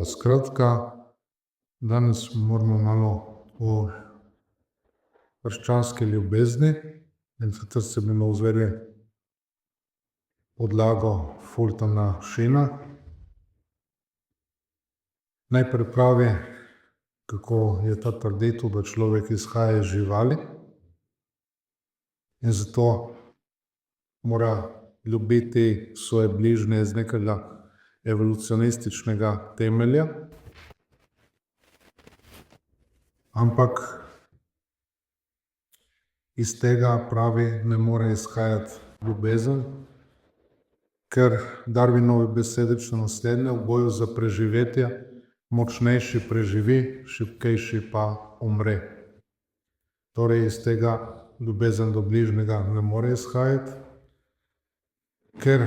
Skratka, danes moramo malo o krščanski ljubezni, in sicer se bomo vzeli podlago Fultona Sheena. Najprej pravi, kako je ta trditev, da človek izhaja iz živali in zato mora ljubiti svoje bližnje iz nekega evolucionističnega temelja. Ampak iz tega, pravi, ne more izhajati ljubezen, ker Darwinovi besede so naslednje: v boju za preživetje močnejši preživi, šibkejši pa umre. Torej iz tega ljubezen do bližnjega ne more izhajati, ker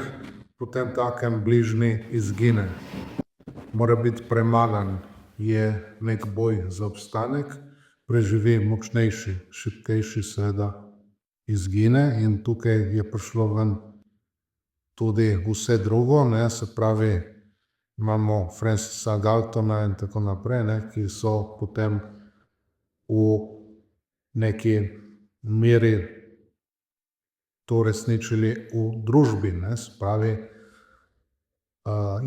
potem takem bližnji izgine. Mora biti premagan, je nek boj za obstanek, preživi močnejši, šibkejši seveda izgine, in tukaj je prišlo ven tudi vse drugo, se pravi, imamo Francisa Galtona in tako naprej, ki so potem v neki meri to uresničili v družbi, se pravi,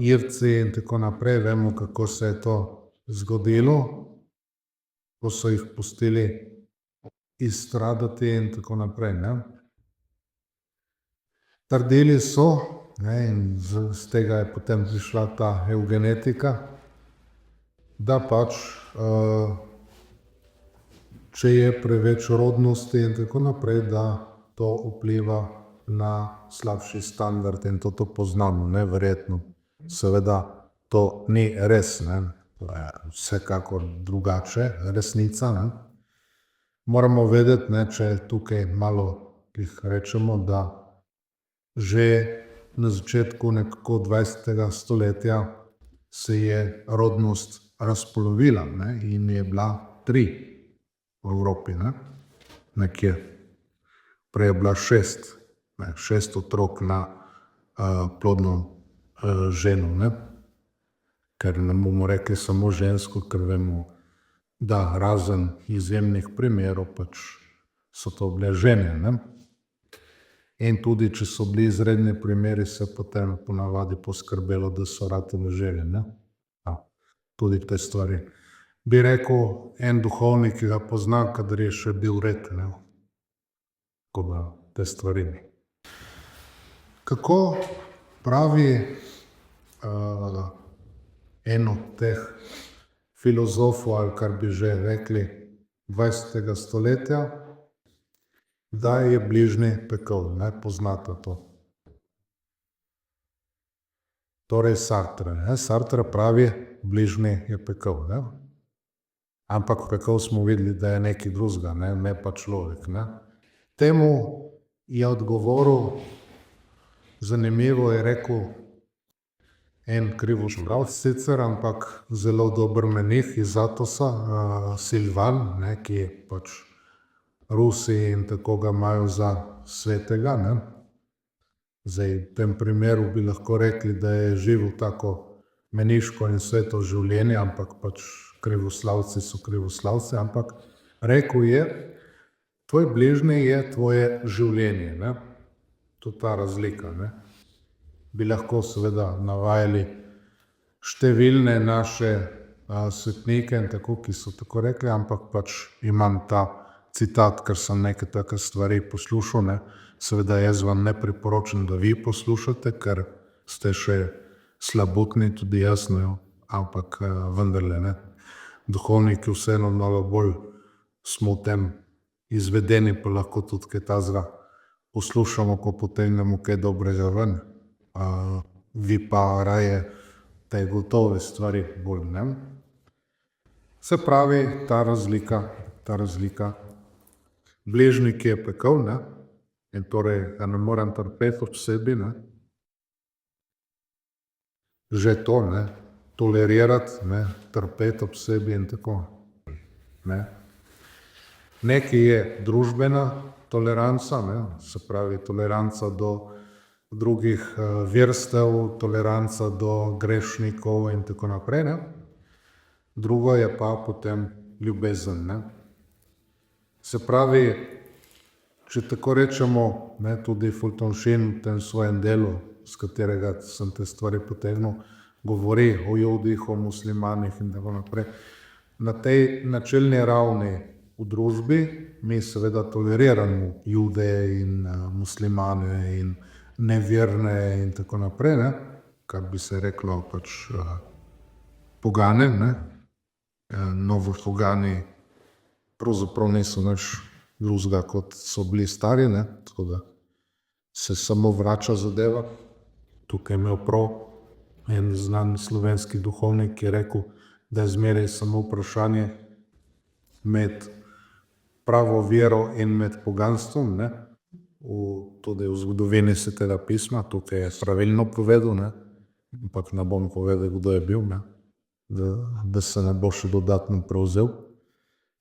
Irci in tako naprej, vemo, kako se je to zgodilo, ko so jih pustili izstradati in tako naprej. Trdili so, in z tega je potem prišla ta evgenetika, da pač če je preveč rodnosti in tako naprej, da to vpliva na slabši standard, in to poznamo, verjetno. Seveda to ni res, to je vsekakor drugače, resnica. Moramo vedeti, če tukaj malo rečemo, da že na začetku nekako 20. stoletja se je rodnost razpolovila, in je bila 3 v Evropi, nekje. Prej je bila 6 otrok na plodno ženo, ker ne bomo rekli samo žensko, ker vemo, da razen izjemnih primerov pač so to bile žene. In tudi če so bili izredni primeri, se potem ponavadi poskrbelo, da so ratale žene. Tudi te stvari. Bi rekel en duhovnik, ki ga poznam, kadar je še bil red. Tako da te stvari. Kako pravi en od teh filozofov, ali kar bi že rekli 20. stoletja, da je bližnji pekel. Poznate to. Torej Sartre. Sartre pravi, bližnji je pekel. Ampak pekel smo videli, da je nekaj drugega, ne pa človek. Temu je odgovoril, zanimivo je rekel, en krivožravc sicer, ampak zelo dober menih iz Atosa, Silvan, ki pač Rusi in tako ga imajo za svetega. Zdaj, v tem primeru bi lahko rekli, da je živel tako meniško in sveto življenje, ampak pač krivoslavci so krivoslavci, ampak rekel je, tvoj bližnji je tvoje življenje. To je ta razlika. Bi lahko seveda navajali številne naše svetnike in tako, ki so tako rekli, ampak pač imam ta citat, ker sem nekaj take stvari poslušal. Seveda jaz vam ne priporočam, da vi poslušate, ker ste še slabotni, tudi jaz, ampak vendarle, duhovniki vseeno malo bolj smo v tem izvedeni, pa lahko tudi kaj takega poslušamo, ko potegnemo kaj dobrega ven. Vi pa raje te gotove stvari bolj. Se pravi, ta razlika. Bližnji, ki je pekel, in torej ga ne morem trpeti ob sebi, že to, tolerirati, trpeti ob sebi in tako. Nekaj je družbena toleranca, se pravi toleranca do drugih verstev, toleranca do grešnikov in tako naprej. Ne? Drugo je pa potem ljubezen. Ne? Se pravi, če tako rečemo, ne, tudi Fulton Sheen v tem svojem delu, z katerega sem te stvari potegnil, govori o Judih, o muslimanih in tako naprej. Na tej načelni ravni v družbi mi seveda toleriramo Jude in muslimane in neverne in tako naprej, ne? Kar bi se reklo pač pogane. Ne? Novopogani pravzaprav niso nič drugega, kot so bili stari, ne? Tako da se samo vrača zadeva. Tukaj je imel prav en znan slovenski duhovnik, ki je rekel, da je zmeraj samo vprašanje med pravo vero in med poganstvom. Ne? Tudi v zgodovini Svetega pisma, tukaj je pravilno povedal, ne? Ampak ne bom povedal, kdo je bil, ne? Da se ne bo še dodatno prevzel.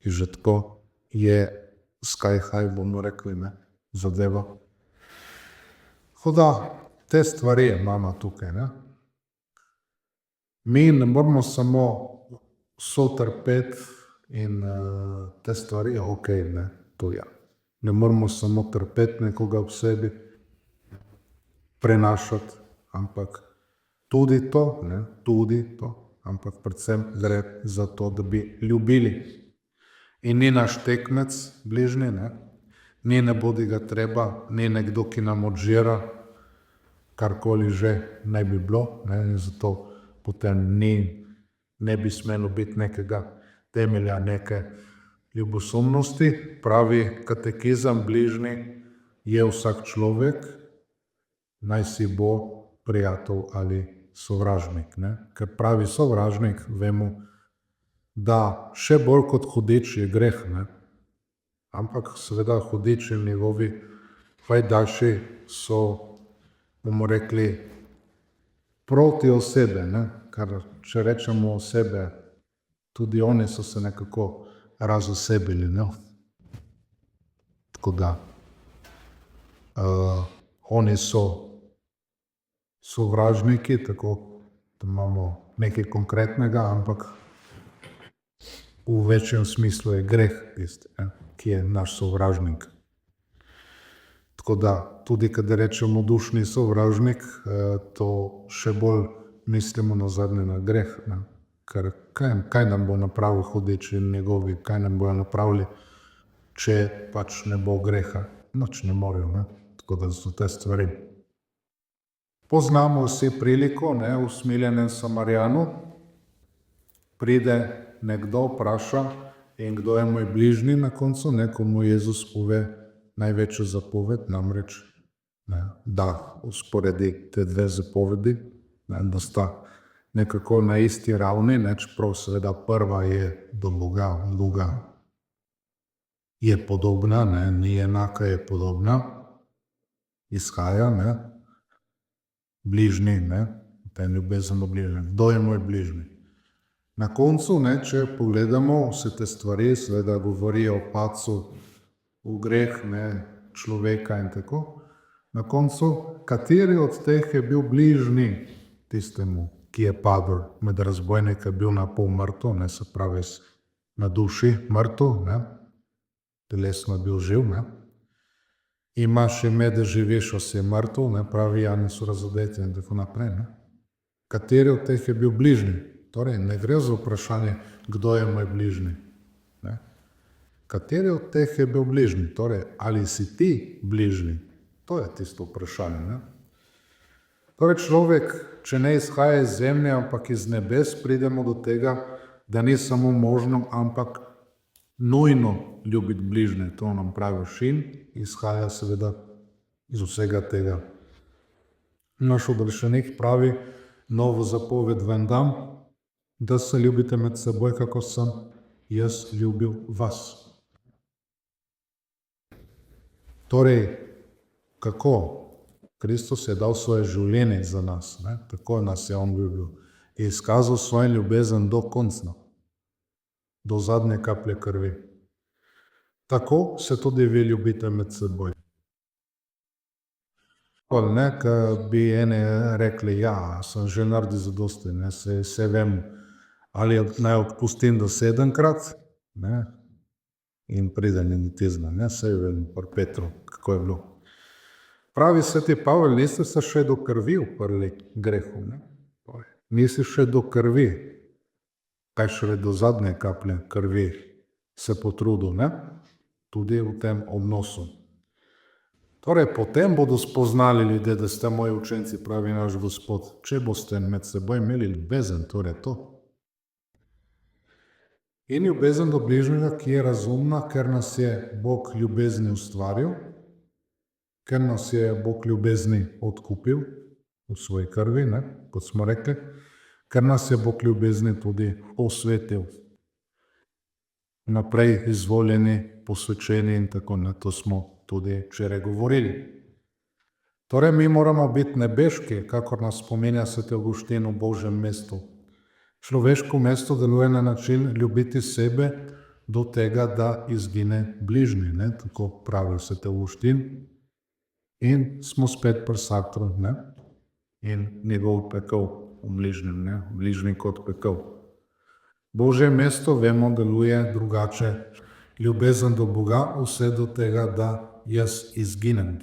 In že tako je sky high, bomo rekli, ne? Zadeva. Huda, te stvari imamo tukaj. Ne? Mi ne moramo samo sotrpeti in te stvari, ok, ne, to ja. Ne moramo samo trpeti nekoga v sebi, prenašati, ampak tudi to, ne, tudi to, ampak predvsem gre za to, da bi ljubili. In ni naš tekmec bližnji, ne, ni ne bodi ga treba, ni nekdo, ki nam odžira, karkoli že naj bi bilo, ne, in zato potem ne bi smelo biti nekega temelja, neke ljubosumnosti. Pravi katekizem, bližnji je vsak človek, naj si bo prijatelj ali sovražnik. Ne? Ker pravi sovražnik, vemo, da še bolj kot hudič je greh. Ne? Ampak seveda hudič in njegovi pajdaši so, bomo rekli, proti osebe, ne? Kar če rečemo osebe, tudi oni so se nekako razosebili. Ne? Tako da oni so sovražniki, tako da imamo nekaj konkretnega, ampak v večjem smislu je greh tisti, ne? Ki je naš sovražnik. Tako da tudi, kadar rečemo dušni sovražnik, to še bolj mislimo nazadnje na greh. Ne? Ker kaj nam bo napravil hudič in njegovi, kaj nam bojo napravili, če pač ne bo greha? Nič ne morejo, ne? Tako da so te stvari. Poznamo vsi priliko, ne, v usmiljenem Samarijanu. Pride nekdo, vpraša, in kdo je moj bližnji na koncu, ne, ko mu Jezus pove največjo zapoved, namreč, ne, da usporedi te dve zapovedi, ne, da sta nekako na isti ravni, ne, čeprav seveda prva je do Boga, druga je podobna, ne, ni enaka, je podobna, izhaja, ne, bližnji, ne, ta ljubezen do bližnjega. Kdo je moj bližnji? Na koncu, ne, če pogledamo vse te stvari, seveda govorijo o padcu v greh, ne, človeka in tako. Na koncu, kateri od teh je bil bližnji tistemu, ki je padel med razbojnike, bil na pol mrtev, ne, se pravi na duši mrtev, ne, telesno je bil živ, ne. Imaš ime, da živiš, a si mrtev, ne, pravi Janez v razodeti in tako naprej. Ne. Kateri od teh je bil bližnji? Torej, ne gre za vprašanje, kdo je moj bližnji. Ne. Kateri od teh je bil bližnji? Torej, ali si ti bližnji? To je tisto vprašanje. Ne. Torej, človek, če ne izhaja iz zemlje, ampak iz nebes, pridemo do tega, da ni samo možno, ampak nujno ljubiti bližnje. To nam pravi Šin, izhaja seveda iz vsega tega. Naš odrešenik pravi, novo zapoved vam dam, da se ljubite med seboj, kako sem jaz ljubil vas. Torej, kako? Kristus je dal svoje življenje za nas, ne? Tako nas je on ljubil. Je izkazal svojo ljubezen do konca, do zadnje kaplje krvi. Tako se tudi vi ljubite med seboj. ne, ko bi ene rekli, ja, sem že naredil zadosti, ne, se vem, ali naj odpustim do 7-krat, ne, in pride tizna, ne, saj vem, pri Petru, kako je bilo. Pravi sveti Pavel, niste se še do krvi uprli grehu, ne. Nisi še do krvi, kaj šele do zadnje kaplje krvi se potrudil, ne, tudi v tem odnosu. Torej, potem bodo spoznali ljudje, da ste moji učenci, pravi naš Gospod, če boste med seboj imeli ljubezen, torej to. In ljubezen do bližnjega, ki je razumna, ker nas je Bog ljubezni ustvaril, ker nas je Bog ljubezni odkupil v svoji krvi, ne, kot smo rekli, ker nas je Bog ljubezni tudi osvetil. Naprej izvoljeni, posvečeni in tako, na to smo tudi včeraj govorili. Torej, mi moramo biti nebeški, kakor nas spominja sveti Avguštin v Božjem mestu. Človeško mesto deluje na način ljubiti sebe do tega, da izgine bližnji, ne, tako pravi sveti Avguštin. In smo spet pri Sartru, ne, in njegov pekel v bližnjem, ne, bližnji kot pekel. Božje mesto, vemo, deluje drugače. Ljubezen do Boga vse do tega, da jaz izginem.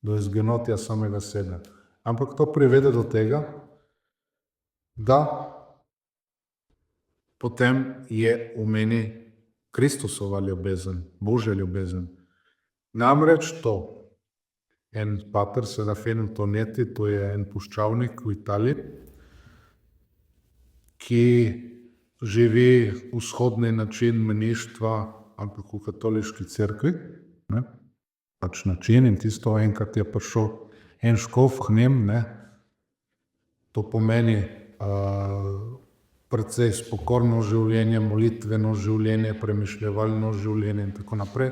Do izginotja samega sebe. Ampak to privede do tega, da potem je v meni Kristusova ljubezen, Božja ljubezen. Namreč to, en pater Serafin Tonetti, to je en puščavnik v Italiji, ki živi vzhodni način meništva, ampak v katoliški cerkvi, ne, pač način, in tisto enkrat je prišel en škof k njim, ne, to pomeni precej spokorno življenje, molitveno življenje, premišljevalno življenje in tako naprej.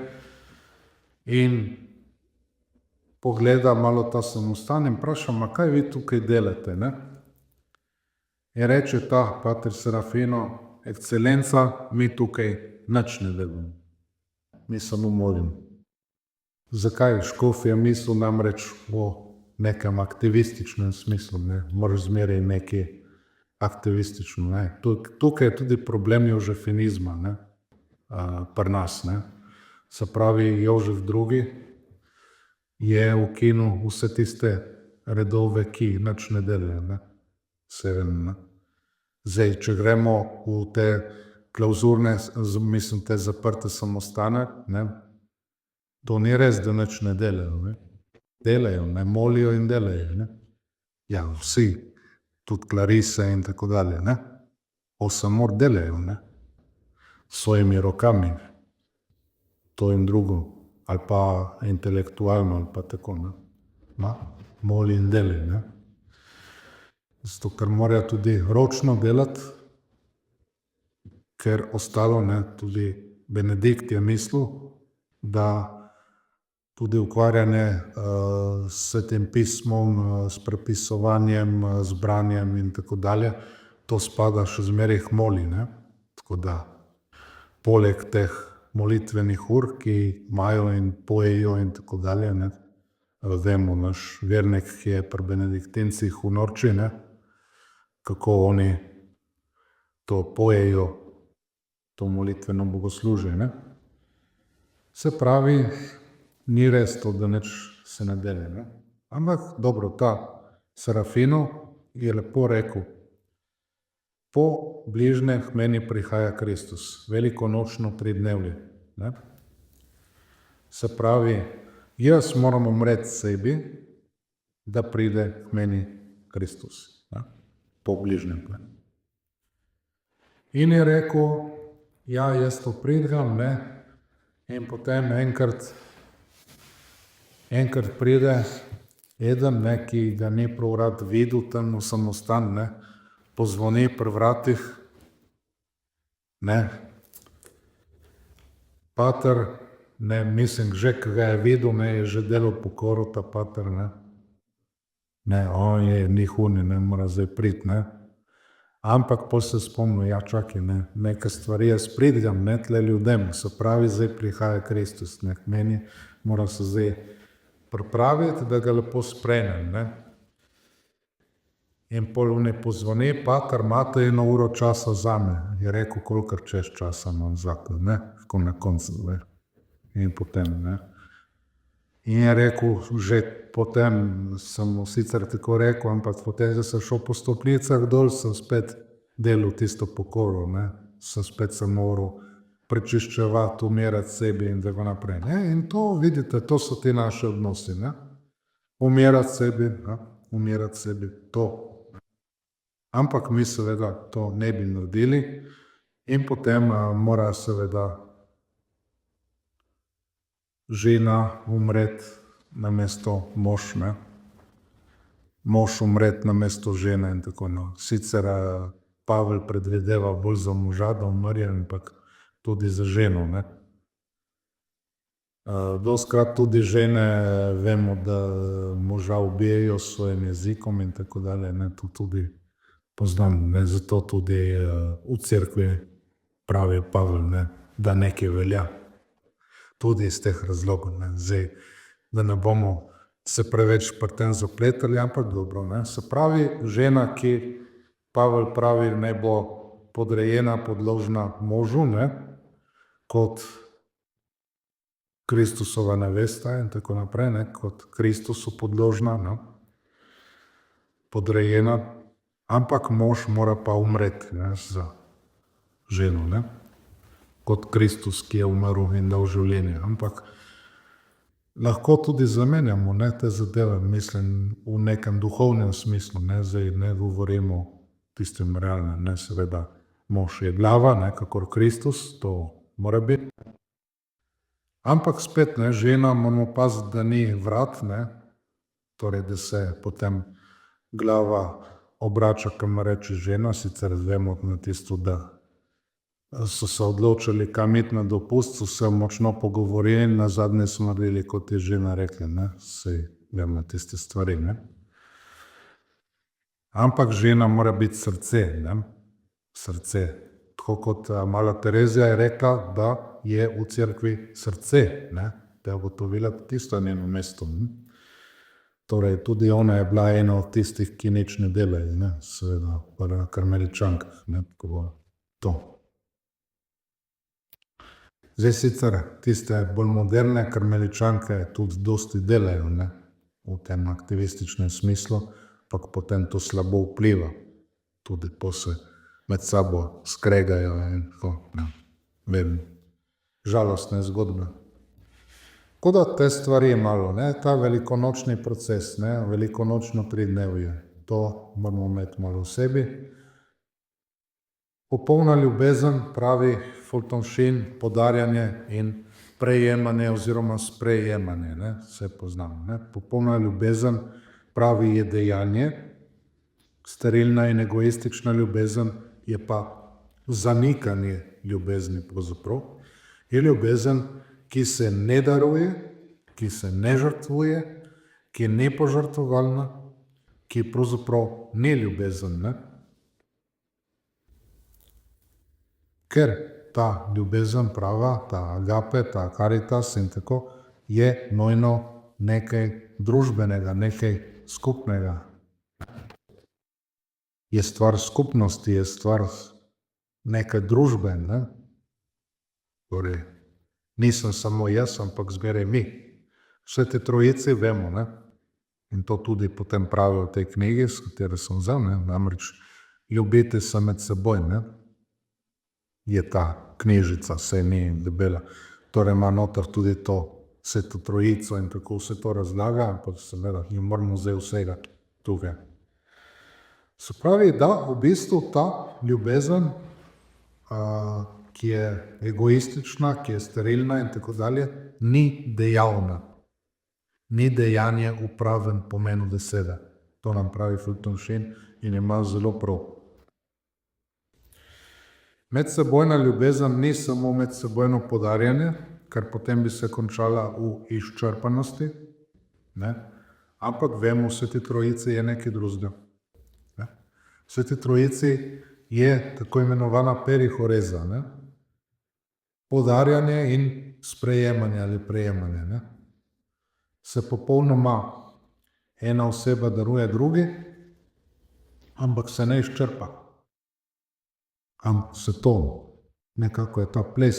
In pogleda malo ta samostan in vpraša, ma kaj vi tukaj delate, ne? In reče ta pater Serafino, ekscelenca, mi tukaj nič ne delamo. Mi samo molimo. Zakaj? Škof je mislil namreč o nekem aktivističnem smislu, ne? Moraš zmeraj nekaj aktivistično, ne? Tukaj je tudi problem jožefinizma, ne? Pri nas, ne? Se pravi, Jožef II. Je ukinil vse tiste redove, ki nič ne delajo, ne? Ne? Zdaj, če gremo v te klauzurne, mislim, te zaprte samostane, ne? To ni res, da nič ne delajo, ne? Delajo, ne, molijo in delajo, ne? Ja, vsi, tudi klarise in tako dalje, ne? Osamor delajo, ne? S svojimi rokami, to in drugo, ali pa intelektualno, ali pa tako, ne? Moli in delaj, ne? Zato, ker morajo tudi ročno delati, ker ostalo, ne, tudi Benedikt je mislil, da tudi ukvarjanje s Svetim pismom, s prepisovanjem, z branjem in tako dalje, to spada še zmeraj k moli, ne? Tako da, poleg teh molitvenih ur, ki imajo in pojejo in tako dalje, ne? Vemo, naš vernik, ki je pri benediktincih v Norči, ne? Kako oni to pojejo, to molitveno bogoslužje, ne? Se pravi, ni res to, da nič se ne dela, ne? Ampak dobro, ta Serafino je lepo rekel, po bližnje k meni prihaja Kristus, velikonočno tridnevje, ne? Se pravi, jaz moram umreti sebi, da pride k meni Kristus, ne? Po bližnjem. In je rekel, ja, jaz to pridem, ne? In potem enkrat pride eden, ne, ki ga ni prav rad videl tam v samostan, ne? Pozvoni pri vratih, ne? Pater, ne, mislim, že, ki ga je videl, ne, je že delal pokoro ta pater, ne? Ne, on je nihuni, ne, mora zdaj priti, ne? Ampak pol se spomnil, ja, čakaj, ne, neke stvari jaz pridem, ne, tle ljudem, se pravi, zdaj prihaja Kristus, ne, k meni mora se zdaj pripraviti, da ga lepo sprejmem, ne. In pol ne pozvoni, pater, imate 1 uro časa zame. Je rekel, kolikor čez časa imam zate, ne, tako na koncu, ne. In potem, ne. In je rekel, že potem sem mu sicer tako rekel, ampak potem, ko sem šel po stopnicah dol, sem spet delal tisto pokoro, ne. Sem spet se moral prečiščevati, umirati sebi in tako naprej, ne. In to, vidite, to so ti naši odnosi, ne. Umirati sebi, ne, umirati sebi, to. Ampak mi seveda to ne bi naredili in potem mora seveda žena umreti namesto mož, ne. Mož umreti namesto žene in tako naprej. Sicer Pavel predvideva bolj za moža, da umre, ampak tudi za ženo, ne. Dostikrat tudi žene vemo, da moža ubijejo s svojim jezikom in tako dalje, ne, to tudi poznam, ne, zato tudi v cerkvi pravi Pavel, ne, da nekaj velja. Tudi iz teh razlogov, ne, zdaj, da ne bomo se preveč pri tem zapletali, ampak dobro, ne. Se pravi, žena, ki Pavel pravi, naj bo podrejena, podložna možu, ne, kot Kristusova nevesta in tako naprej, ne, kot Kristusu podložna, no, podrejena, ampak mož mora pa umreti, ne, za ženo, ne, kot Kristus, ki je umrl in dal življenje. Ampak lahko tudi zamenjamo, ne, te zadeve, mislim, v nekem duhovnem smislu, ne, zdaj ne govorimo tistem realnem, ne, seveda mož je glava, ne, kakor Kristus, to mora biti. Ampak spet, ne, žena moramo paziti, da ni vrat, ne, torej, da se potem glava obrača, kam reče žena, sicer vemo na tisto, da so se odločili, kam iti na dopust, so se močno pogovorili in nazadnje so naredili, kot je žena rekla, ne, saj vemo tiste stvari, ne. Ampak žena mora biti srce, ne, srce. Tako kot mala Terezija je rekla, da je v cerkvi srce, ne, da je ugotovila tisto njeno mesto, ne. Torej, tudi ona je bila ena od tistih, ki nič ne delajo, ne, seveda, pri karmeličankah, ne, tako to. Zdaj sicer tiste bolj moderne karmeličanke tudi dosti delajo, ne, v tem aktivističnem smislu, ampak potem to slabo vpliva. Tudi pol se med sabo skregajo in tako, ne, vem, žalostne zgodbe. Tako da te stvari malo, ne, ta velikonočni proces, ne, velikonočno tridnevje, to moramo imeti malo v sebi. Popolna ljubezen, pravi Fulton Sheen, podarjanje in prejemanje oziroma sprejemanje, ne, vse poznamo, ne. Popolna ljubezen, pravi, je dejanje, sterilna in egoistična ljubezen je pa zanikanje ljubezni pravzaprav. Je ljubezen, ki se ne daruje, ki se ne žrtvuje, ki je nepožrtvovalna, ki pravzaprav ni ljubezen, ne. Ker ta ljubezen prava, ta agape, ta karitas in tako, je nujno nekaj družbenega, nekaj skupnega. Je stvar skupnosti, je stvar neke družbe, ne. Torej, nisem samo jaz, ampak zmeraj mi. Vse te trojice vemo, ne. In to tudi potem pravijo v tej knjigi, s katero sem vzel, ne, namreč ljubite se med seboj, ne. Je ta knjižica, saj ni debela. Torej ima noter tudi to, vse to trojico in tako vse to razlaga, ampak seveda ne moramo zdaj vsega tukaj. Se pravi, da v bistvu ta ljubezen, ki je egoistična, ki je sterilna in tako dalje, ni dejavna. Ni dejanje v pravem pomenu besede. To nam pravi Fulton Sheen in ima zelo prav. Medsebojna ljubezen ni samo medsebojno podarjanje, kar potem bi se končala v izčrpanosti, ne, ampak vemo, v Sveti Trojici je nekaj drugega. V Sveti Trojici je tako imenovana perihoreza, ne, podarjanje in sprejemanje ali prejemanje, ne. se popolnoma ena oseba daruje drugi, ampak se ne izčrpa. Ampak se to, nekako je ta ples,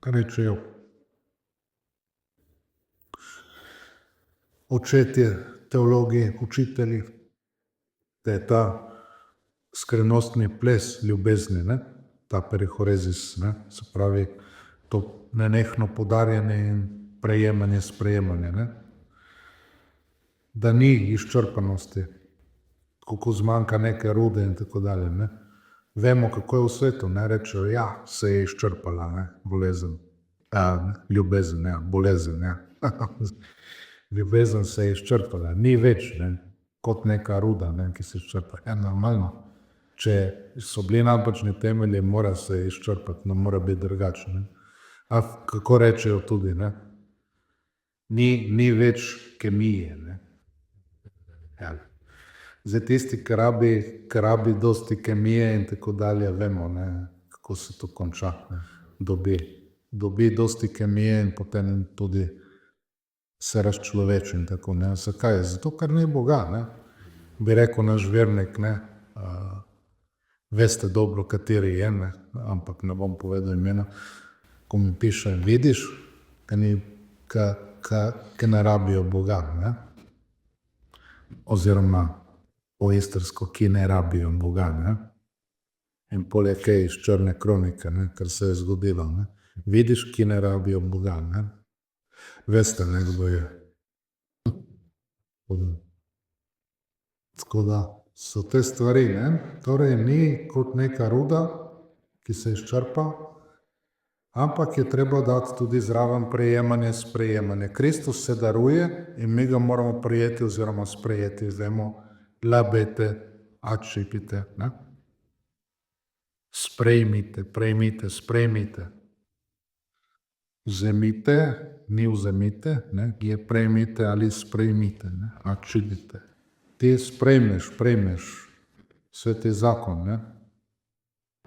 kar rečejo očetje, teologi, učitelji, da je ta skrivnostni ples ljubezni, ne? Ta perihorezis, ne? Se pravi, to nenehno podarjanje in prejemanje, sprejemanje, ne? Da ni izčrpanosti, kako zmanjka neke rude in tako dalje, ne? Vemo, kako je v svetu, ne? Rečejo, ja, se je izčrpala, ne? Bolezen, ljubezen, ja, bolezen, ja. Ljubezen se je izčrpala, ni več, ne? Kot neka ruda, ne? Ki se izčrpa. Ja, normalno. Če so bili napačni temelji, mora se izčrpati, ne mora biti drugače, ne? A kako rečejo tudi, ne? Ni več kemije, ne? Ja. Zdaj tisti, ki rabi dosti kemije in tako dalje, vemo, ne? Kako se to konča, ne? Dobi dosti kemije in potem tudi se razčloveči in tako, ne? Zakaj? Zato, ker ni Boga, ne? Bi rekel naš vernik, ne? Veste dobro, kateri je, ne? Ampak ne bom povedal imena. Ko mi piše, vidiš, ki ne rabijo Boga, ne? Oziroma po istrsko, ki ne rabijo Boga, ne? In pol je kaj iz Črne kronike, ne? Kar se je zgodilo, ne? Vidiš, ki ne rabijo Boga, ne? Veste, ne, kdo je. Tako da so te stvari, ne? Torej ni kot neka ruda, ki se izčrpa, ampak je treba dati tudi zraven prejemanje, sprejemanje. Kristus se daruje in mi ga moramo prijeti oziroma sprejeti. Vemo, labete, atšipite, ne? Sprejmite, prejmite, sprejmite. Vzemite, ni vzemite, ne? Je prejmite ali sprejmite, ne? Atšipite. Ti prejmeš sveti zakon, ne?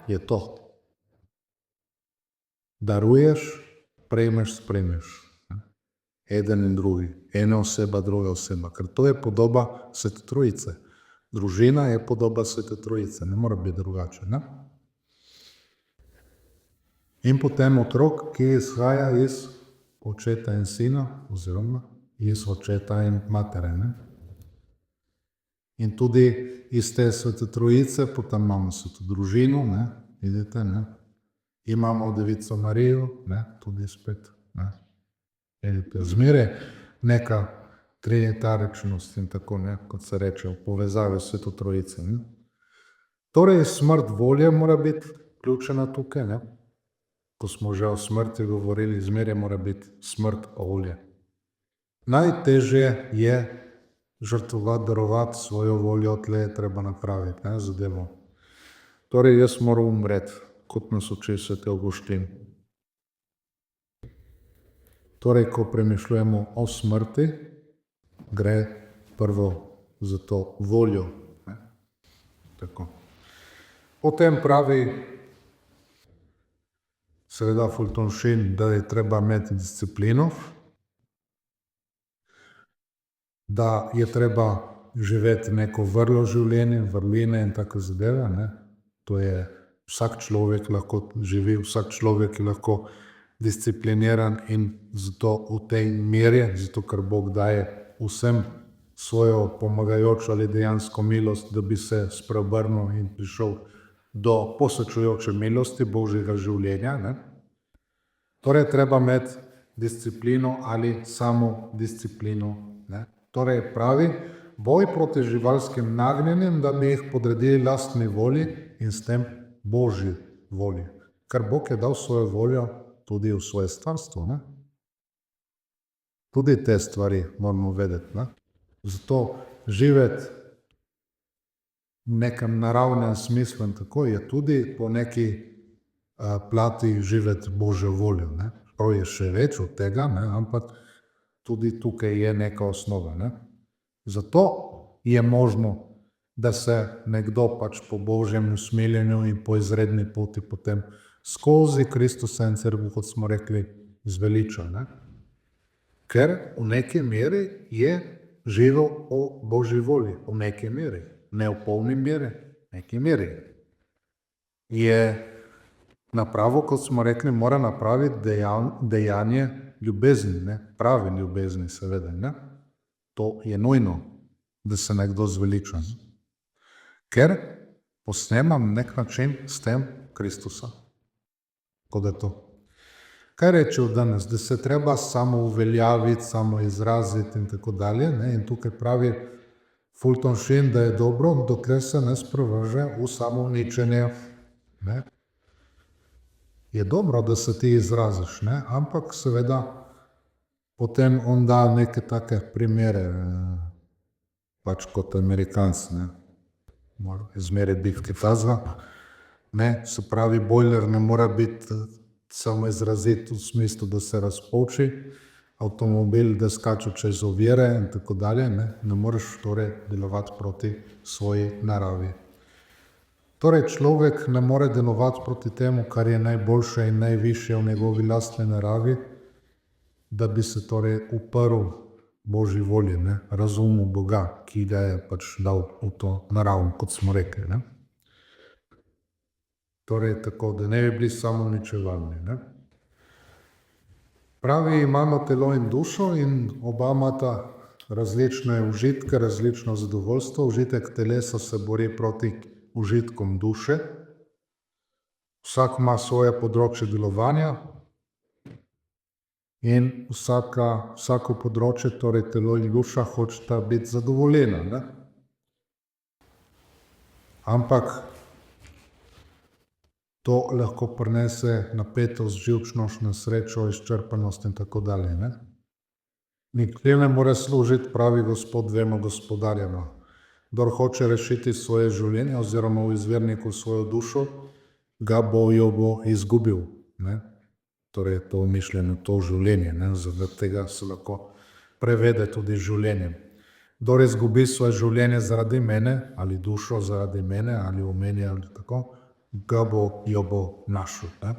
Je to. Daruješ, prejmeš, sprejmeš. Eden in drugi. Ena oseba, druga oseba. Ker to je podoba Svete Trojice. Družina je podoba Svete Trojice. Ne mora biti drugače, ne? In potem otrok, ki izhaja iz očeta in sina, oziroma iz očeta in matere, ne? In tudi iz te Svete Trojice, potem imamo Sveto družino, ne? Vidite, ne? Imamo Devico Marijo, ne? Tudi spet, ne? Vidite, zmeraj neka trinitaričnost in tako, ne? Kot se reče, v povezavi s Sveto Trojico, ne? Torej, smrt volje mora biti vključena tukaj, ne? Ko smo že o smrti govorili, zmeraj mora biti smrt volje. Najtežje je žrtvovati, darovati svojo voljo, tle je treba napraviti, ne, zadevo. Torej, jaz moram umreti, kot nas uči sveti Avguštin. Torej, ko premišljujemo o smrti, gre prvo za to voljo, ne. Tako. Potem pravi seveda Fultonšin, da je treba imeti disciplino, da je treba živeti neko vrlo življenje, vrline in tako zadeve, ne. To je vsak človek lahko živi, vsak človek je lahko discipliniran in zato v tej meri, zato ker Bog daje vsem svojo pomagajočo ali dejansko milost, da bi se spreobrnil in prišel do posvečujoče milosti Božjega življenja, ne. Torej, treba imeti disciplino ali samo disciplino, ne. Torej, pravi, boj proti živalskim nagnjenjem, da bi jih podredili lastni volji in s tem Božji volji. Ker Bog je dal svojo voljo tudi v svoje stvarstvo, ne. Tudi te stvari moramo vedeti, ne. Zato živeti v nekem naravnem smislu in tako je tudi po neki plati živeti Božjo voljo, ne. Prav je še več od tega, ne, ampak tudi tukaj je neka osnova, ne. Zato je možno, da se nekdo pač po Božjem usmiljenju in po izredni poti potem skozi Kristusa in cerkev, kot smo rekli, zveliča, ne. ker v neki meri je živel po Božji volji, v neki meri, ne v polni meri, v neki meri. Je napravo, kot smo rekli, mora napraviti dejanje ljubezni, ne? Pravi ljubezni seveda, ne? To je nujno, da se nekdo zveliča. Ker posnemam nek način s tem Kristusa. Tako da to. Kaj rečejo danes? Da se treba samo uveljaviti, samo izraziti in tako dalje, ne? In tukaj pravi Fulton Sheen, da je dobro, dokler se ne sprevrže v samouničenje, ne? Je dobro, da se ti izraziš, ne? Ampak seveda potem on da neke take primere, pač kot Amerikanc, ne? Mora izmeriti biti tazga, ne? Se pravi, bojler ne mora biti samo izrazit v smislu, da se razpoči, avtomobil, da skače čez ovire in tako dalje, ne? Ne moreš torej delovati proti svoji naravi. Torej človek ne more delovati proti temu, kar je najboljše in najvišje v njegovi lastni naravi, da bi se torej uprl Božji volji, ne? Razumu Boga, ki ga je pač dal v to naravo, kot smo rekli, ne? Torej tako, da ne bi bili samouničevalni, ne? Pravi, imamo telo in dušo in oba imata različne užitke, različno zadovoljstvo. Užitek telesa se bori proti užitkom duše. Vsak ima svoje področje delovanja in vsako področje, torej telo in duša, hočeta biti zadovoljena, ne? Ampak to lahko prinese napetost, živčnost, nesrečo, izčrpanost in tako dalje, ne? Nikjer ne more služiti, pravi Gospod, dvema gospodarjema. Kdor hoče rešiti svoje življenje oziroma v izvirniku svojo dušo, jo bo izgubil, ne? Torej je to mišljeno, to življenje, ne? Zaradi tega se lahko prevede tudi življenje. Kdor izgubi svoje življenje zaradi mene, ali dušo zaradi mene, ali v meni, ali tako, jo bo našel, ne?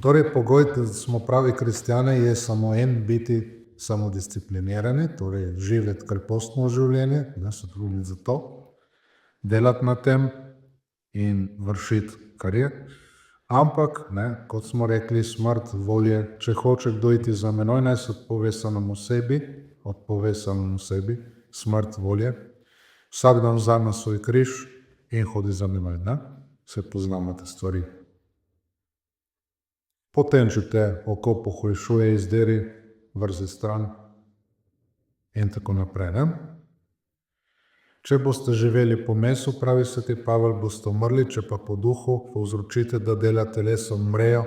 Torej pogoj, da smo pravi kristjani, je samo en, biti samodisciplinirani, torej živeti krepostno življenje, ne se truditi za to, delati na tem in vršiti, kar je. Ampak, ne, kot smo rekli, smrt volje, če hoče kdo iti za menoj, naj se odpove samemu sebi, smrt volje, vsak dan vzame svoj križ in hodi za menoj, ne? Se poznamo te stvari. Potem, če te oko pohujšuje, izderi, vrzi stran in tako naprej, ne? Če boste živeli po mesu, pravi sveti Pavel, boste umrli, če pa po duhu povzročite, da dela telesa umrejo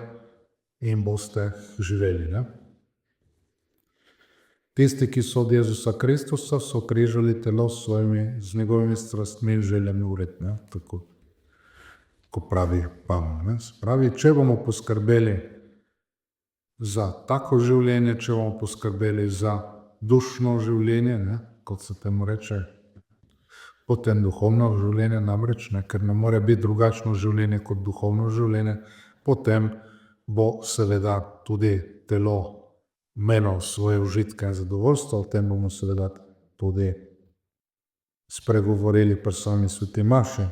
in boste živeli, ne? Tisti, ki so od Jezusa Kristusa, so križali telo z njegovimi strastmi in željami ured, ne? Tako, ko pravi Pavel, ne? Pravi, če bomo poskrbeli za tako življenje, če bomo poskrbeli za dušno življenje, ne? Kot se temu reče, potem duhovno življenje namreč, ne? Ker ne more biti drugačno življenje kot duhovno življenje, potem bo seveda tudi telo imelo svoje užitke in zadovoljstvo, o tem bomo seveda tudi spregovorili pri sami sveti maši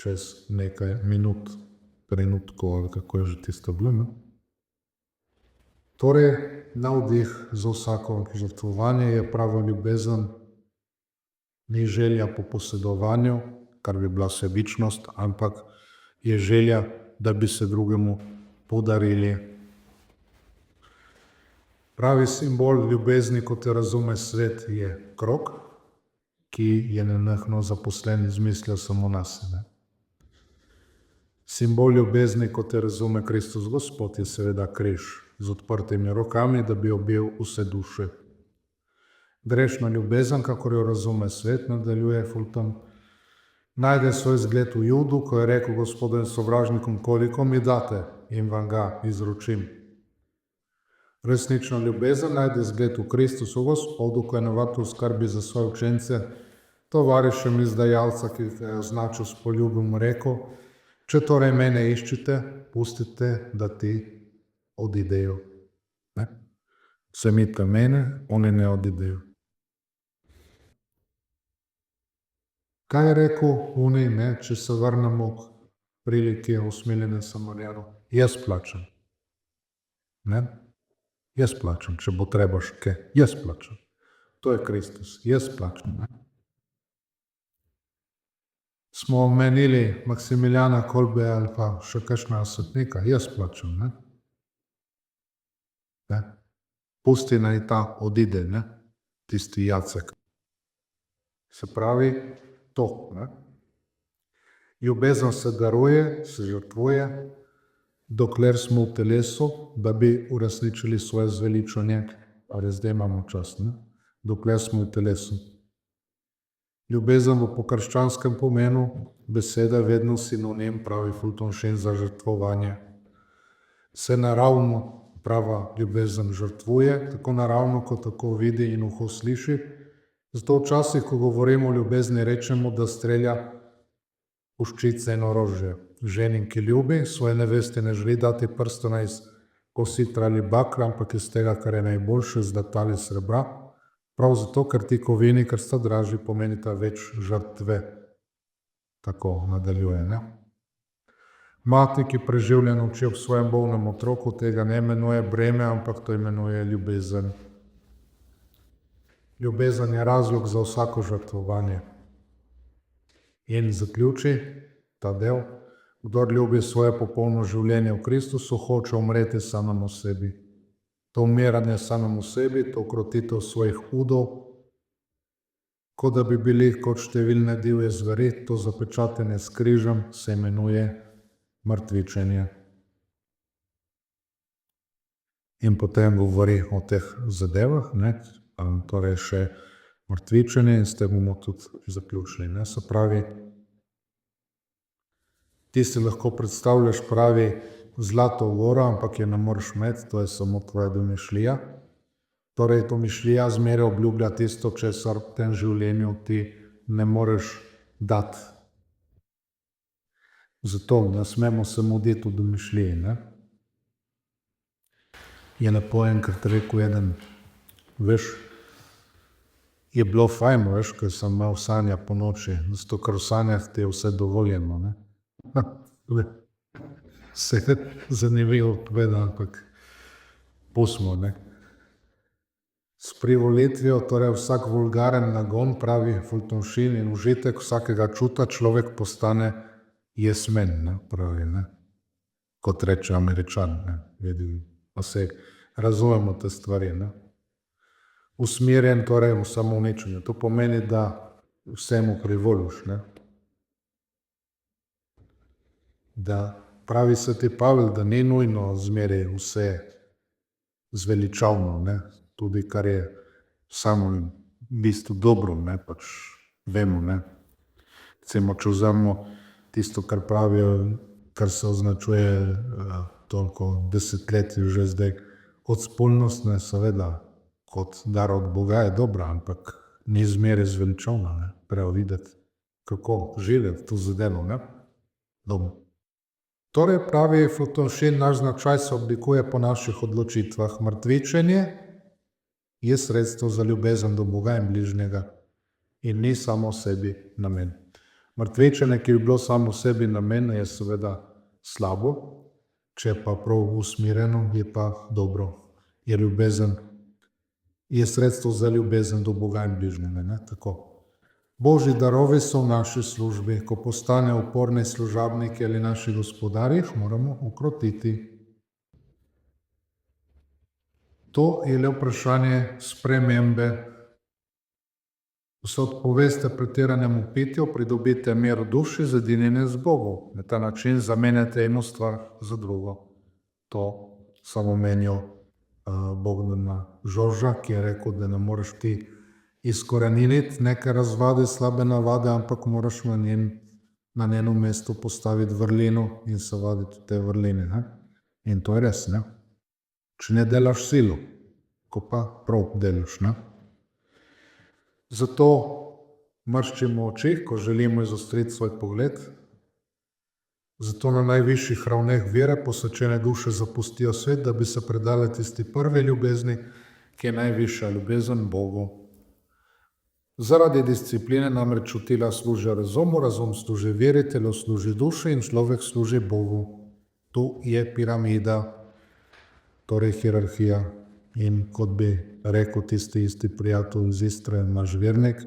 čez nekaj minut, trenutkov, ali kako je že tisto bilo, ne? Torej, navdih za vsako žrtvovanje je prava ljubezen, ni želja po posedovanju, kar bi bila sebičnost, ampak je želja, da bi se drugemu podarili. Pravi simbol ljubezni, kot jo razume svet, je krog, ki je nenehno zaposlen in izmišlja samo nase, ne? Simbol ljubezni, kot jo razume Kristus Gospod, je seveda križ z odprtimi rokami, da bi objel vse duše. Grešna ljubezen, kakor jo razume svet, nadaljuje Fulton, najde svoj zgled v Judu, ko je rekel Gospodu in sovražnikom, koliko mi date in vam ga izročim. Resnična ljubezen najde zgled v Kristusu Gospodu, ko je navatil skrbi za svoje učence, tovarišem izdajalca, ki ga je označil s poljubom, rekel, če torej mene iščite, pustite, da ti odidejo. Ne? Вземите мене, они не одидеju. Kaj je rekel Unij, ne, če se vrnemo k priliki usmiljenja Samarijanov? Jaz plačam. Ne? Jaz plačam, če bo treba še kaj. Jaz plačam. To je Kristus. Jaz plačam. Ne? Smo omenili Maksimiljana Kolbe ali pa še kakšna svetnika. Jaz plačam. Ne? Ne? Pusti naj ta odide, ne? Tisti Jacek. Se pravi, to. Ne? Ljubezen se daruje, se žrtvuje, dokler smo v telesu, da bi uresničili svoje zveličanje, ali zdaj imamo čas, ne? Dokler smo v telesu. Ljubezen v pokrščanskem pomenu beseda vedno sinonim, pravi Fulton Sheen, za žrtvovanje. Se naravno prava ljubezen žrtvuje, tako naravno, kot tako vidi in uho sliši. Zato včasih, ko govorimo o ljubezni, rečemo, da strelja puščice in orožje. Ženin, ki ljubi, svoje neveste ne želi dati prstana iz kositra ali bakra, ampak iz tega, kar je najboljše, zlata ali srebra. Prav zato, ker ti kovini, ker sta dražji, pomenita več žrtve. Tako nadaljuje, ne? Mati, ki preživljeno uči ob svojem bolnem otroku, tega ne imenuje breme, ampak to imenuje ljubezen. Ljubezen je razlog za vsako žrtvovanje. In zaključi ta del, kdor ljubi svoje popolno življenje v Kristusu, hoče umreti samemu sebi. To umiranje samemu sebi, to ukrotitev svojih udov, kot da bi bili kot številne divje zveri, to zapečatenje s križem se imenuje mrtvičenje. In potem govori o teh zadevah, ne? Torej še mrtvičenje in s tem bomo tudi zaključili. Ne? Se pravi, ti si lahko predstavljaš, pravi, zlato goro, ampak je ne moreš imeti, to je samo tvoja domišljija. Torej, domišljija zmeraj obljublja tisto, česar v tem življenju ti ne moreš dati. Zato ne smemo se muditi v domišljiji. Ne? Je lepo enkrat rekel eden, veš, je bilo fajn, veš, ker sem imel sanja po noči, zato ker v sanjah ti je vse dovoljeno. Ne? Se je zanimivo povedal, ampak pustimo, ne. S privolitvijo, torej vsak vulgaren nagon, pravi Fulton Sheen, in užitek vsakega čuta človek postane jesmen, ne, pravi, ne. Kot reče Američan, ne. Pa se razumemo te stvari, ne. Usmerjen, torej v samouničenju. To pomeni, da vsemu privoliš, ne. Da pravi sveti Pavel, da ni nujno zmeraj vse zveličavno, ne. Tudi kar je samo v bistvu dobro, ne, pač vemo, ne. Recimo, če vzamemo tisto, kar pravijo, kar se označuje toliko desetletij že zdaj, kot spolnost, ne, seveda, kot dar od Boga je dobra, ampak ni zmeraj zveličavna, ne. Treba videti, kako živeti to zadevo, ne. Dobro. Torej, pravi Fulton Sheen, naš značaj se oblikuje po naših odločitvah. Mrtvičenje je sredstvo za ljubezen do Boga in bližnjega in ni samo sebi namen. Mrtvičenje, ki bi bilo samo sebi namen, je seveda slabo, če pa prav usmerjeno, je pa dobro. Je ljubezen, je sredstvo za ljubezen do Boga in bližnjega, ne, tako. Božji darovi so v naši službi. Ko postane uporni služabniki ali naši gospodarji, jih moramo ukrotiti. To je le vprašanje spremembe. Ko se odpoveste pretiranemu pitju, pridobite mir v duši, zedinjenje z Bogom. Na ta način zamenjate eno stvar za drugo. To samo menijo Bogdana Žorža, ki je rekel, da ne moreš ti izkoreniniti neke razvade, slabe navade, ampak moraš na njeno mesto postaviti vrlino in se vaditi te vrline. Ne? In to je res, ne? Če ne delaš silo, ko pa prav delaš. Ne? Zato mrščimo oči, ko želimo izostriti svoj pogled. Zato na najvišjih ravneh vere posvečene duše zapustijo svet, da bi se predale tisti prvi ljubezni, ki je najvišja ljubezen Bogu. Zaradi discipline namreč čutila služijo razumu, razum služi veri, telo služi duši in človek služi Bogu. Tu je piramida, torej hierarhija. In kot bi rekel tisti isti prijatelj iz Istre, naš vernik,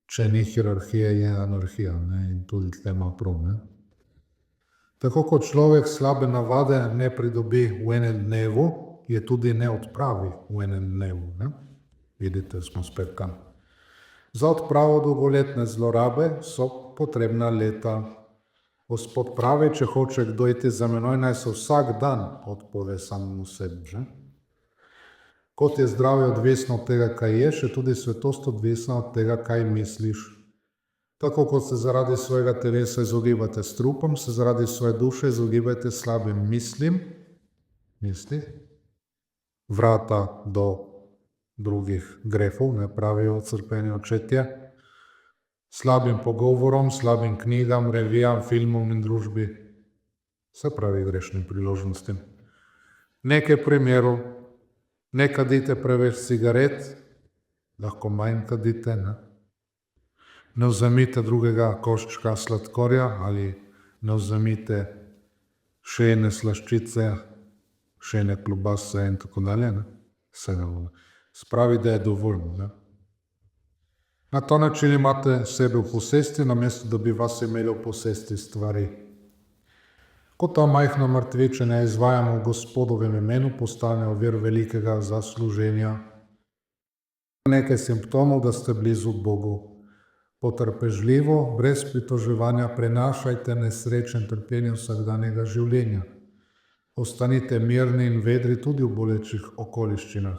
če ni hierarhije, je anarhija, ne? In tudi tle ima prav. Ne? Tako kot človek slabe navade ne pridobi v enem dnevu, je tudi ne odpravi v enem dnevu. Ne? Vidite, smo spet tam. Za odpravo dolgoletne zlorabe so potrebna leta. Gospod pravi, če hoče kdo iti za menoj, naj se vsak dan odpove samemu sebi. Že? Kot je zdravje odvisno od tega, kaj ješ, je tudi svetost odvisna od tega, kaj misliš. Tako kot se zaradi svojega telesa izogibate strupom, se zaradi svoje duše izogibajte slabim mislim, vrata do drugih grehov, ne pravijo crkveni očetje, slabim pogovorom, slabim knjigam, revijam, filmom in družbi, se pravi grešnim priložnostim. Nekaj primerov, ne kadite preveč cigaret, lahko manj kadite, ne vzemite drugega koščka sladkorja ali ne vzemite še ene slaščice, še ene klobase in tako dalje. Spravi, da je dovolj. Ne? Na ta način imate sebe v posesti, namesto da bi vas imeli v posesti stvari. Ko ta majhna mrtvičenja izvajamo v Gospodovem imenu, postanejo vir velikega zasluženja. Nekaj simptomov, da ste blizu Bogu. Potrpežljivo, brez pritoževanja prenašajte nesreče in trpljenje vsakdanjega življenja. Ostanite mirni in vedri tudi v bolečih okoliščinah.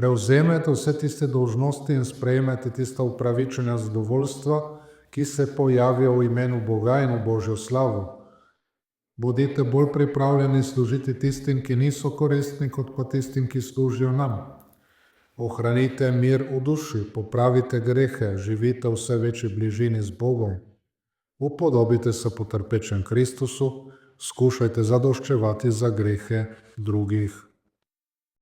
Prevzemajte vse tiste dolžnosti in sprejmete tista upravičenja zadovoljstva, ki se pojavijo v imenu Boga in v Božjo slavo. Bodite bolj pripravljeni služiti tistim, ki niso koristni, kot pa tistim, ki služijo nam. Ohranite mir v duši, popravite grehe, živite v vse večji bližini z Bogom. Upodobite se potrpečem Kristusu, skušajte zadoščevati za grehe drugih.